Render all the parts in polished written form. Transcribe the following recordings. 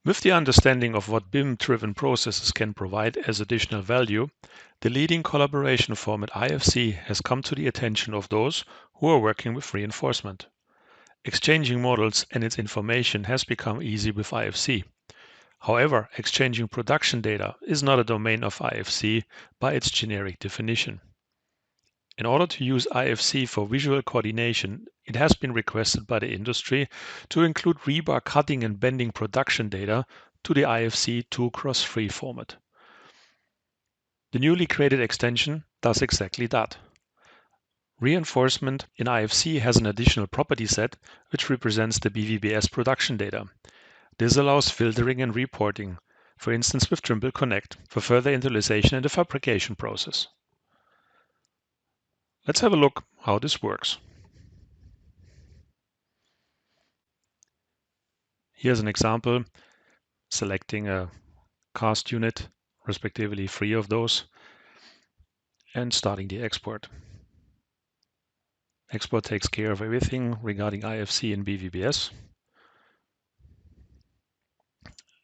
With the understanding of what BIM-driven processes can provide as additional value, the leading collaboration format IFC has come to the attention of those who are working with reinforcement. Exchanging models and its information has become easy with IFC. However, exchanging production data is not a domain of IFC by its generic definition. In order to use IFC for visual coordination, it has been requested by the industry to include rebar cutting and bending production data to the IFC 2x3 format. The newly created extension does exactly that. Reinforcement in IFC has an additional property set which represents the BVBS production data. This allows filtering and reporting, for instance with Trimble Connect, for further interlization in the fabrication process. Let's have a look how this works. Here's an example, selecting a cast unit, respectively 3 of those, and starting the export. Export takes care of everything regarding IFC and BVBS.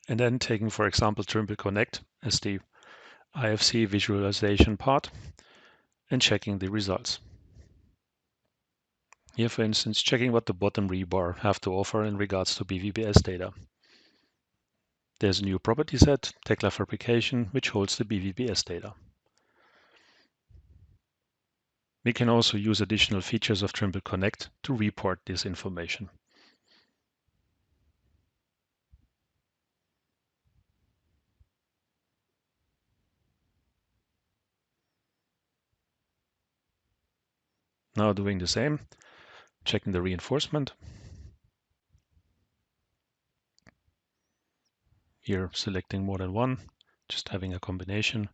And then taking, for example, Trimble Connect as the IFC visualization part and checking the results. Here, for instance, checking what the bottom rebar have to offer in regards to BVBS data. There's a new property set, Tekla Fabrication, which holds the BVBS data. We can also use additional features of Trimble Connect to report this information. Now doing the same, checking the reinforcement. Here selecting more than one, just having a combination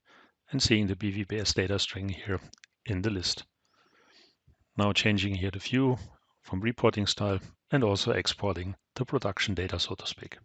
and seeing the BVBS data string here in the list. Now changing here the view from reporting style and also exporting the production data, so to speak.